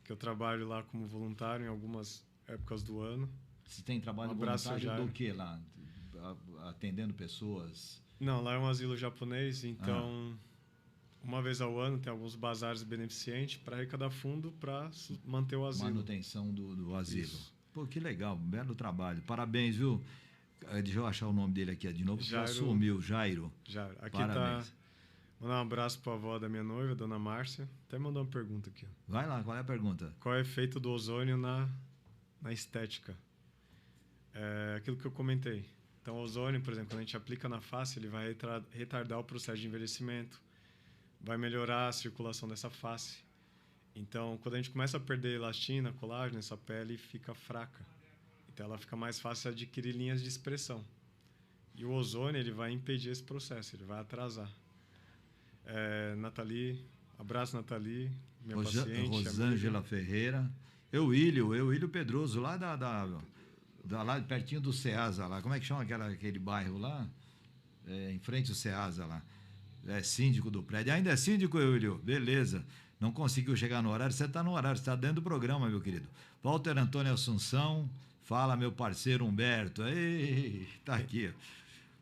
C: que eu trabalho lá como voluntário em algumas épocas do ano.
A: Você tem trabalho voluntário do que lá? Atendendo pessoas?
C: Não, lá é um asilo japonês, então... Uma vez ao ano tem alguns bazares beneficentes para arrecadar fundo para manter o asilo.
A: Manutenção do asilo.
C: Isso.
A: Pô, que legal, belo trabalho. Parabéns, viu? Deixa eu achar o nome dele aqui de novo,
C: Jairo,
A: já sumiu, Jairo.
C: Jairo. Aqui
A: parabéns.
C: Tá. Mandar um abraço para a avó da minha noiva, dona Márcia. Até mandou uma pergunta aqui.
A: Vai lá, qual é a pergunta?
C: Qual é o efeito do ozônio na estética? Aquilo que eu comentei. Então, o ozônio, por exemplo, quando a gente aplica na face, ele vai retardar o processo de envelhecimento. Vai melhorar a circulação dessa face. Então, quando a gente começa a perder elastina, colágeno, essa pele fica fraca. Então, ela fica mais fácil de adquirir linhas de expressão. E o ozônio, ele vai impedir esse processo, ele vai atrasar. Nathalie, abraço, Nathalie, minha paciente.
A: Rosângela Ferreira. Euílio Pedroso, lá lá pertinho do Ceasa, lá. Como é que chama aquele bairro lá? Em frente ao Ceasa, lá. Síndico do prédio. Ainda é síndico, Euílio? Beleza. Não conseguiu chegar no horário? Você está no horário, você está dentro do programa, meu querido. Walter Antônio Assunção. Fala, meu parceiro Humberto. Ei, tá aqui.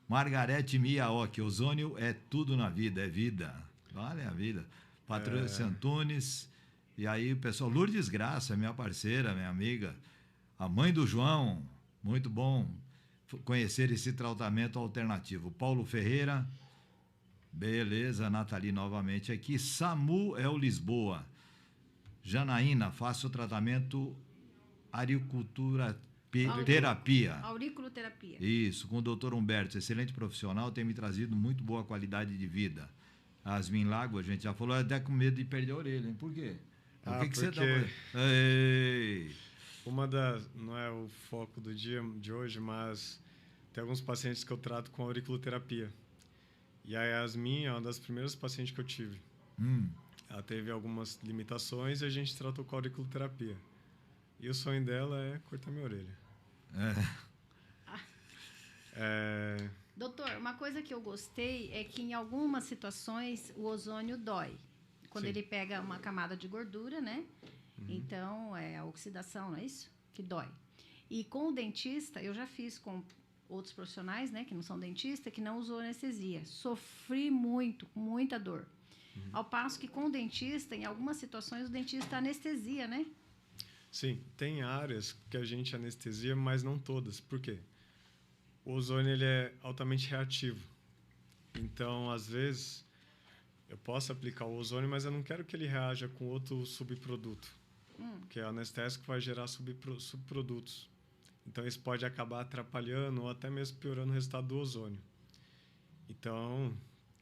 A: Margarete Miaoki. Ozônio é tudo na vida, é vida. Vale a vida. Patrícia Antunes. E aí, pessoal, Lourdes Graça, minha parceira, minha amiga. A mãe do João. Muito bom conhecer esse tratamento alternativo. Paulo Ferreira. Beleza, Nathalie novamente aqui. Samuel Lisboa. Janaína, faço o tratamento terapia.
B: Auriculoterapia.
A: Isso, com o Dr. Humberto, excelente profissional, tem me trazido muito boa qualidade de vida. Asmin Lago, a gente já falou, até com medo de perder a orelha, hein? Por quê? O que você tá...
C: porque
A: Ei.
C: não é o foco do dia de hoje, mas tem alguns pacientes que eu trato com auriculoterapia. E a Yasmin é uma das primeiras pacientes que eu tive. Ela teve algumas limitações e a gente tratou com auriculoterapia. E o sonho dela é cortar minha orelha.
B: Doutor, uma coisa que eu gostei é que em algumas situações o ozônio dói. Quando
C: Sim.
B: ele pega uma camada de gordura, né? Então, é a oxidação, não é isso? Que dói. E com o dentista, eu já fiz com outros profissionais, né? Que não são dentista, que não usou anestesia. Sofri muito, com muita dor. Ao passo que com o dentista, em algumas situações, o dentista anestesia, né?
C: Sim, tem áreas que a gente anestesia, mas não todas. Por quê? O ozônio ele é altamente reativo. Então, às vezes, eu posso aplicar o ozônio, mas eu não quero que ele reaja com outro subproduto. Porque o anestésico vai gerar subprodutos. Então, isso pode acabar atrapalhando ou até mesmo piorando o resultado do ozônio. Então,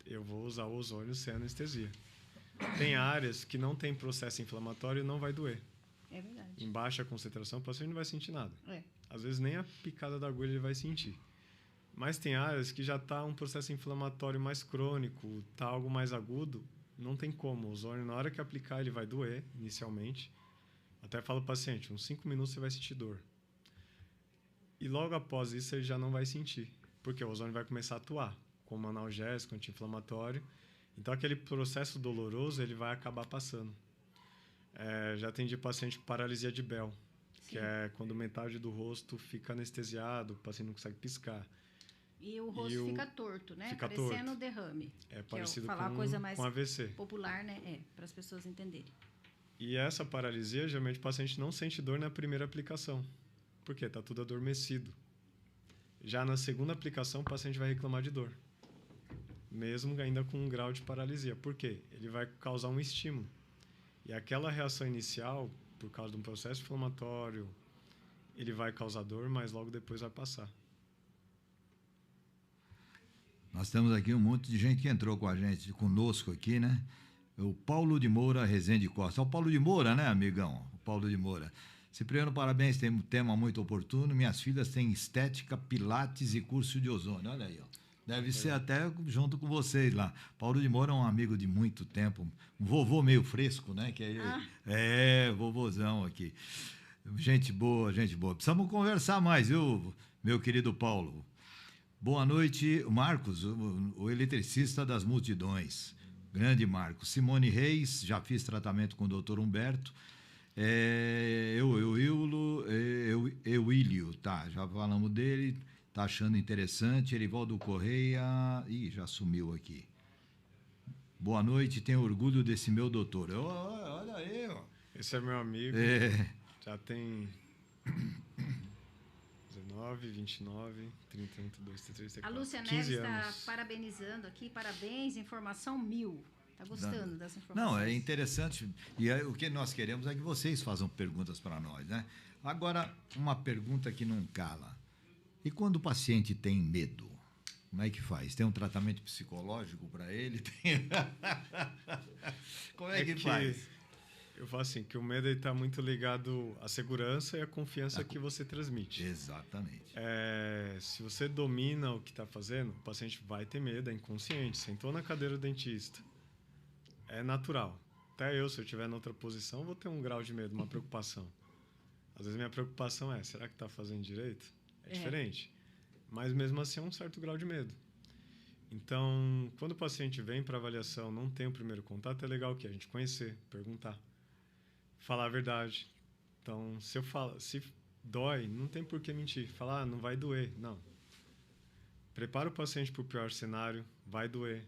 C: eu vou usar o ozônio sem anestesia. Tem áreas que não tem processo inflamatório e não vai doer.
B: É verdade.
C: Em baixa concentração, o paciente não vai sentir nada.
B: É.
C: Às vezes, nem a picada da agulha ele vai sentir. Mas tem áreas que já está um processo inflamatório mais crônico, está algo mais agudo, não tem como. O ozônio, na hora que aplicar, ele vai doer, inicialmente. Até falo ao paciente, uns 5 minutos você vai sentir dor. E logo após isso, ele já não vai sentir, porque o ozônio vai começar a atuar como analgésico, anti-inflamatório. Então, aquele processo doloroso, ele vai acabar passando. Já atendi paciente com paralisia de Bell, que é quando metade do rosto fica anestesiado, o paciente não consegue piscar.
B: E o rosto fica torto, né?
C: Fica
B: parecendo
C: torto.
B: derrame.
C: É parecido
B: falar
C: com,
B: a coisa mais
C: com AVC.
B: popular, né? Para as pessoas entenderem.
C: E essa paralisia, geralmente o paciente não sente dor na primeira aplicação. Por quê? Está tudo adormecido. Já na segunda aplicação, o paciente vai reclamar de dor. Mesmo ainda com um grau de paralisia. Por quê? Ele vai causar um estímulo. E aquela reação inicial, por causa de um processo inflamatório, ele vai causar dor, mas logo depois vai passar.
A: Nós temos aqui um monte de gente que entrou com a gente, conosco aqui, né? O Paulo de Moura Rezende Costa. É o Paulo de Moura, né, amigão? O Paulo de Moura. Cipriano, parabéns, tem um tema muito oportuno. Minhas filhas têm estética, pilates e curso de ozônio. Olha aí, ó. Deve ser até junto com vocês lá. Paulo de Moura é um amigo de muito tempo. Um vovô meio fresco, né? Que é vovôzão aqui. Gente boa, gente boa. Precisamos conversar mais, viu, meu querido Paulo? Boa noite, Marcos, o eletricista das multidões. Grande Marcos. Simone Reis, já fiz tratamento com o doutor Humberto. Euílio, tá, já falamos dele, tá achando interessante. Erivaldo Correia, já sumiu aqui. Boa noite, tenho orgulho desse meu doutor. Olha aí, ó.
C: Esse é meu amigo, já tem 19, 29, 30, 32, 33, 34,
B: A Lúcia
C: 15
B: Neves está
C: anos.
B: parabenizando aqui, parabéns, informação 1000. Está gostando dessa informação?
A: Não, é interessante. E o que nós queremos é que vocês façam perguntas para nós, né? Agora, uma pergunta que não cala. E quando o paciente tem medo? Como é que faz? Tem um tratamento psicológico para ele? Como é que faz?
C: Eu falo assim, que o medo está muito ligado à segurança e à confiança que você transmite.
A: Exatamente.
C: Se você domina o que está fazendo, o paciente vai ter medo, é inconsciente. Sentou na cadeira do dentista. É natural. Até eu, se eu estiver em outra posição, vou ter um grau de medo, uma preocupação. Às vezes minha preocupação é, será que está fazendo direito? É diferente. Mas mesmo assim é um certo grau de medo. Então, quando o paciente vem para avaliação, não tem o primeiro contato, é legal que a gente conhecer, perguntar, falar a verdade. Então, se dói, não tem por que mentir. Falar, não vai doer. Não. Prepara o paciente para o pior cenário, vai doer.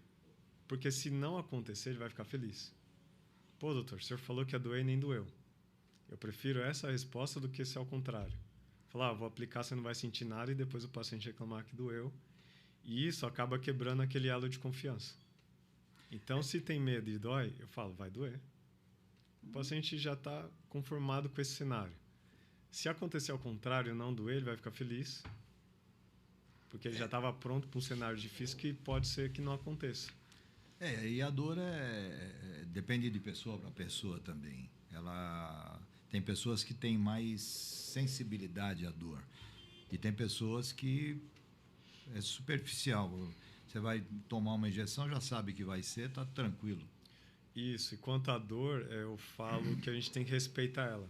C: Porque se não acontecer, ele vai ficar feliz. Pô, doutor, o senhor falou que ia doer e nem doeu. Eu prefiro essa resposta do que se ao contrário. Falar, vou aplicar, você não vai sentir nada e depois o paciente reclamar que doeu. E isso acaba quebrando aquele elo de confiança. Então, se tem medo e dói, eu falo, vai doer. O paciente já está conformado com esse cenário. Se acontecer ao contrário, não doer, ele vai ficar feliz. Porque ele já estava pronto para um cenário difícil que pode ser que não aconteça.
A: E a dor depende de pessoa para pessoa também. Ela tem pessoas que têm mais sensibilidade à dor e tem pessoas que é superficial. Você vai tomar uma injeção, já sabe que vai ser, tá tranquilo.
C: Isso, e quanto à dor, eu falo que a gente tem que respeitar ela.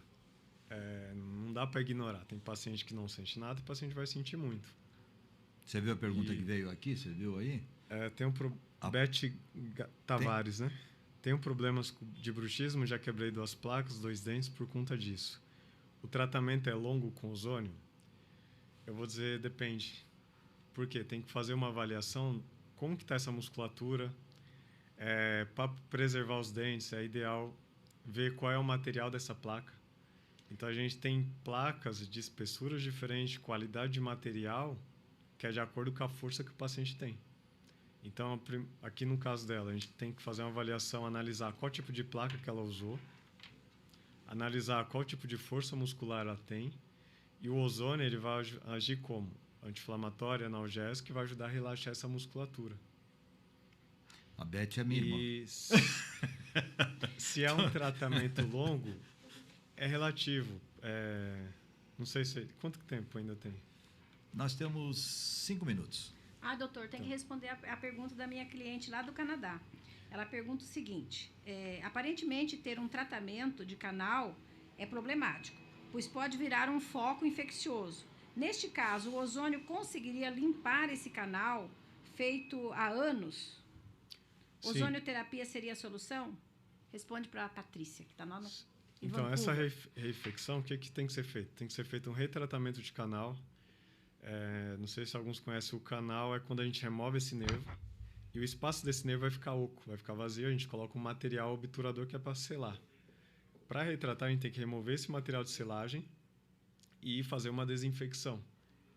C: Não dá para ignorar. Tem paciente que não sente nada e paciente vai sentir muito.
A: Você viu a pergunta que veio aqui? Você viu aí?
C: Beth Tavares, né? Tenho problemas de bruxismo, já quebrei 2 placas, 2 dentes por conta disso. O tratamento é longo com ozônio? Eu vou dizer, depende. Por quê? Tem que fazer uma avaliação, como que está essa musculatura. Para preservar os dentes, é ideal ver qual é o material dessa placa. Então, a gente tem placas de espessuras diferentes, qualidade de material, que é de acordo com a força que o paciente tem. Então, aqui no caso dela, a gente tem que fazer uma avaliação, analisar qual tipo de placa que ela usou, analisar qual tipo de força muscular ela tem, e o ozônio ele vai agir como? Anti-inflamatório, analgésico, que vai ajudar a relaxar essa musculatura.
A: A Beth é minha irmã.
C: E se é um tratamento longo, é relativo. Não sei se... Quanto tempo ainda tem?
A: Nós temos 5 minutos.
B: Doutor, tem que responder a pergunta da minha cliente lá do Canadá. Ela pergunta o seguinte: aparentemente ter um tratamento de canal é problemático, pois pode virar um foco infeccioso. Neste caso, o ozônio conseguiria limpar esse canal feito há anos?
C: Sim.
B: Ozonioterapia seria a solução? Responde para a Patrícia, que está lá no...
C: Então, essa reinfecção, o que tem que ser feito? Tem que ser feito um retratamento de canal. Não sei se alguns conhecem, o canal é quando a gente remove esse nervo e o espaço desse nervo vai ficar oco, vai ficar vazio, a gente coloca um material obturador que é para selar. Para retratar, a gente tem que remover esse material de selagem e fazer uma desinfecção.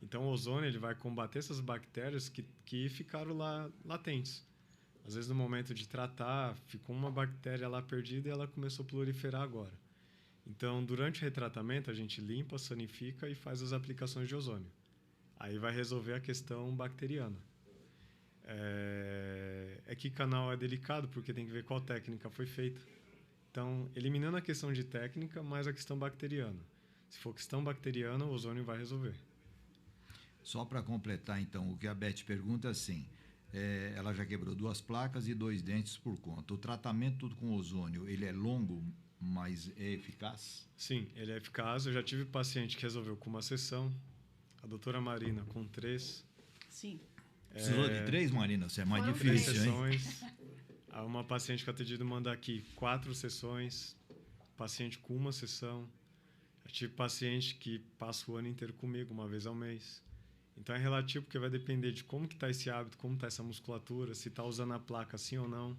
C: Então, o ozônio ele vai combater essas bactérias que ficaram lá latentes. Às vezes, no momento de tratar, ficou uma bactéria lá perdida e ela começou a proliferar agora. Então, durante o retratamento, a gente limpa, sanifica e faz as aplicações de ozônio. Aí vai resolver a questão bacteriana. Que canal é delicado, porque tem que ver qual técnica foi feita. Então, eliminando a questão de técnica, mais a questão bacteriana. Se for questão bacteriana, o ozônio vai resolver.
A: Só para completar, então, o que a Beth pergunta é assim, ela já quebrou 2 placas e 2 dentes por conta. O tratamento com ozônio, ele é longo, mas é eficaz?
C: Sim, ele é eficaz. Eu já tive paciente que resolveu com uma sessão. A doutora Marina com 3.
B: Sim.
A: Precisou de 3, Marina? Isso é mais
B: Foram
A: difícil,
C: 3
A: hein?
C: sessões. Uma paciente que eu atendi manda aqui 4 sessões. Paciente com 1 sessão. Eu tive paciente que passa o ano inteiro comigo, 1 vez ao mês. Então é relativo, porque vai depender de como que está esse hábito, como está essa musculatura, se está usando a placa sim ou não,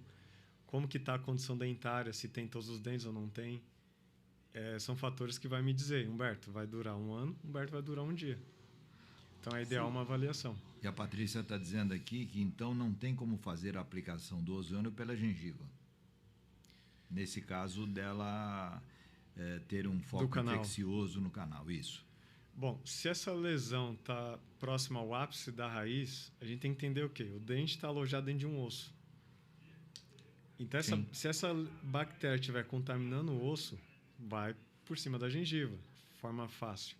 C: como que está a condição dentária, se tem todos os dentes ou não tem. São fatores que vai me dizer, Humberto, vai durar 1 ano, Humberto vai durar 1 dia. Então é ideal uma avaliação.
A: E a Patrícia está dizendo aqui que então não tem como fazer a aplicação do ozônio pela gengiva. Nesse caso dela ter um foco infeccioso no canal, isso.
C: Bom, se essa lesão está próxima ao ápice da raiz, a gente tem que entender o quê? O dente está alojado dentro de um osso. Então, se essa bactéria estiver contaminando o osso, vai por cima da gengiva, de forma fácil.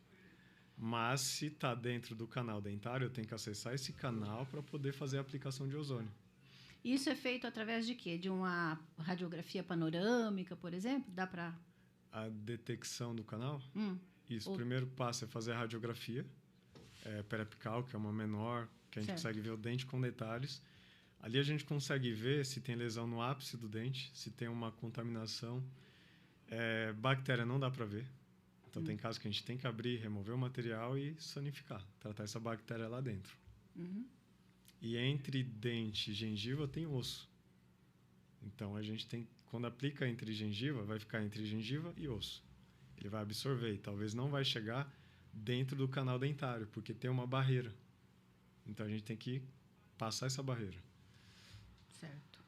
C: Mas, se está dentro do canal dentário, eu tenho que acessar esse canal para poder fazer a aplicação de ozônio.
B: Isso é feito através de quê? De uma radiografia panorâmica, por exemplo? Dá para...
C: A detecção do canal? Isso. O primeiro passo é fazer a radiografia periapical, que é uma menor, que a gente consegue ver o dente com detalhes. Ali a gente consegue ver se tem lesão no ápice do dente, se tem uma contaminação. Bactéria não dá para ver. Então, tem casos que a gente tem que abrir, remover o material e sanificar, tratar essa bactéria lá dentro. E entre dente e gengiva tem osso. Então, a gente tem, quando aplica entre gengiva, vai ficar entre gengiva e osso. Ele vai absorver e talvez não vai chegar dentro do canal dentário, porque tem uma barreira. Então, a gente tem que passar essa barreira.
B: Certo.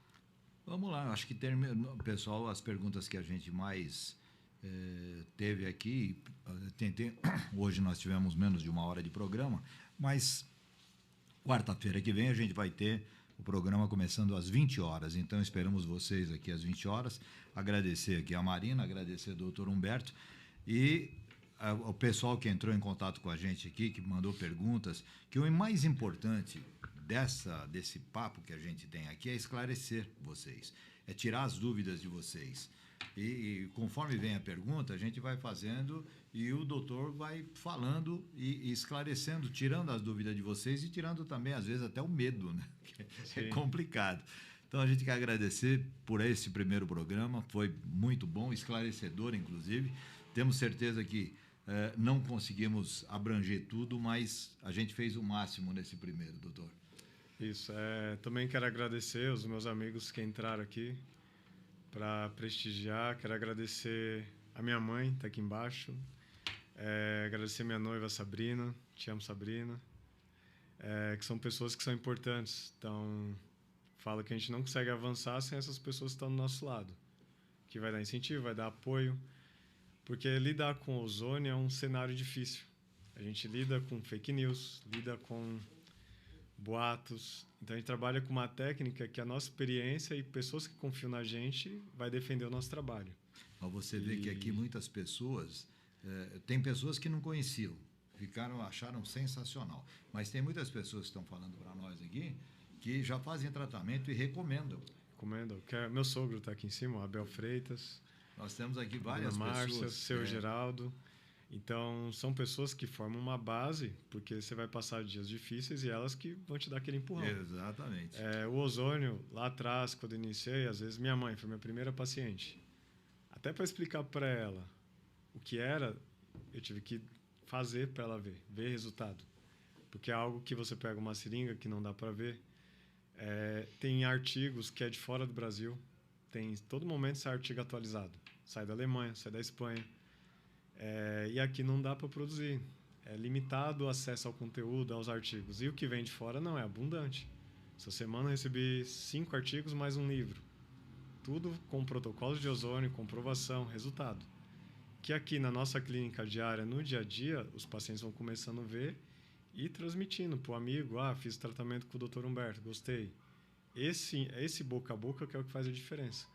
A: Vamos lá, acho que pessoal, as perguntas que a gente mais teve aqui, hoje nós tivemos menos de 1 hora de programa, mas quarta-feira que vem a gente vai ter o programa começando às 20 horas. Então, esperamos vocês aqui às 20 horas. Agradecer aqui a Marina, agradecer ao doutor Humberto e o pessoal que entrou em contato com a gente aqui, que mandou perguntas, que o mais importante desse papo que a gente tem aqui é esclarecer vocês, é tirar as dúvidas de vocês. E conforme vem a pergunta, a gente vai fazendo e o doutor vai falando e esclarecendo, tirando as dúvidas de vocês e tirando também, às vezes, até o medo, né? Que é complicado. Então, a gente quer agradecer por esse primeiro programa, foi muito bom, esclarecedor, inclusive. Temos certeza que não conseguimos abranger tudo, mas a gente fez o máximo nesse primeiro, doutor.
C: Isso. Também quero agradecer os meus amigos que entraram aqui para prestigiar. Quero agradecer a minha mãe, está aqui embaixo. Agradecer minha noiva, Sabrina. Te amo, Sabrina. Que são pessoas que são importantes. Então, falo que a gente não consegue avançar sem essas pessoas que estão do nosso lado. Que vai dar incentivo, vai dar apoio. Porque lidar com ozônio é um cenário difícil. A gente lida com fake news, lida com boatos. Então, a gente trabalha com uma técnica que a nossa experiência e pessoas que confiam na gente vai defender o nosso trabalho.
A: Mas você vê que aqui muitas pessoas... tem pessoas que não conheciam, acharam sensacional. Mas tem muitas pessoas que estão falando para nós aqui que já fazem tratamento e recomendam.
C: Recomendo. Meu sogro está aqui em cima, o Abel Freitas.
A: Nós temos aqui várias
C: Márcia,
A: pessoas.
C: Seu Geraldo. Então, são pessoas que formam uma base, porque você vai passar dias difíceis e elas que vão te dar aquele empurrão.
A: Exatamente.
C: O ozônio, lá atrás, quando eu iniciei, às vezes minha mãe foi minha primeira paciente. Até para explicar para ela o que era, eu tive que fazer para ela ver resultado. Porque é algo que você pega uma seringa que não dá para ver. Tem artigos que é de fora do Brasil. Tem todo momento sai artigo atualizado. Sai da Alemanha, sai da Espanha. E aqui não dá para produzir. É limitado o acesso ao conteúdo, aos artigos. E o que vem de fora não é abundante. Essa semana eu recebi 5 artigos mais um livro. Tudo com protocolos de ozônio, comprovação, resultado. Que aqui na nossa clínica diária, no dia a dia, os pacientes vão começando a ver e transmitindo para o amigo. Fiz tratamento com o Dr. Humberto, gostei. Esse boca a boca que é o que faz a diferença.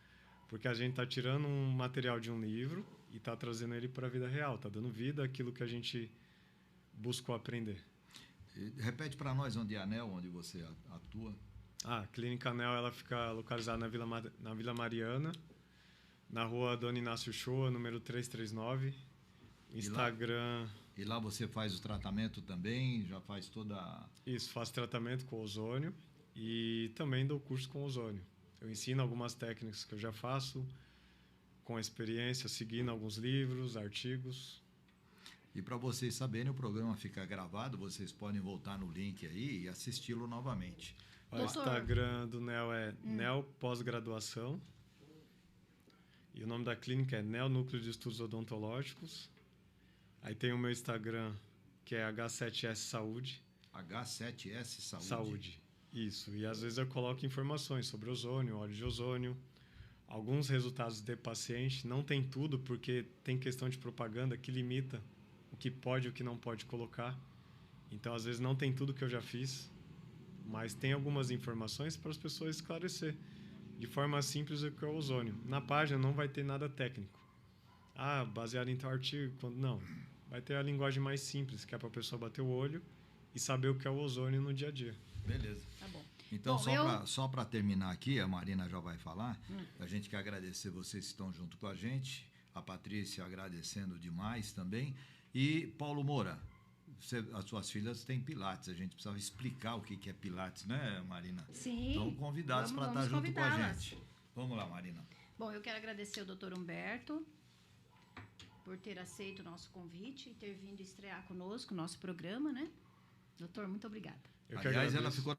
C: Porque a gente está tirando um material de um livro e está trazendo ele para a vida real. Está dando vida àquilo que a gente buscou aprender.
A: Repete para nós onde é a ANEL, onde você atua.
C: A Clínica ANEL ela fica localizada na Vila Mariana, na rua Dona Inácio Shoa, número 339. Instagram...
A: E lá você faz o tratamento também? Já faz toda...
C: Isso, faço tratamento com ozônio e também dou curso com ozônio. Eu ensino algumas técnicas que eu já faço, com experiência, seguindo alguns livros, artigos.
A: E para vocês saberem, o programa fica gravado, vocês podem voltar no link aí e assisti-lo novamente.
C: O Instagram do NEL é NEL Pós-Graduação. E o nome da clínica é NEL Núcleo de Estudos Odontológicos. Aí tem o meu Instagram, que é H7S Saúde.
A: H7S Saúde?
C: Saúde, isso. E às vezes eu coloco informações sobre ozônio, óleo de ozônio, alguns resultados de paciente. Não tem tudo, porque tem questão de propaganda que limita o que pode e o que não pode colocar. Então, às vezes, não tem tudo que eu já fiz, mas tem algumas informações para as pessoas esclarecer de forma simples o que é o ozônio. Na página não vai ter nada técnico. Baseado em tal artigo. Não. Vai ter a linguagem mais simples, que é para a pessoa bater o olho e saber o que é o ozônio no dia a dia.
A: Beleza.
B: Tá bom.
A: Então, só para terminar aqui, a Marina já vai falar, a gente quer agradecer vocês que estão junto com a gente, a Patrícia agradecendo demais também, e Paulo Moura, as suas filhas têm Pilates, a gente precisava explicar o que é Pilates, né, Marina?
B: Sim.
A: Estão convidados para estar junto com a gente. Vamos lá, Marina.
B: Bom, eu quero agradecer ao Dr. Humberto por ter aceito o nosso convite e ter vindo estrear conosco o nosso programa, né? Doutor, muito obrigada.
A: Aliás, ela ficou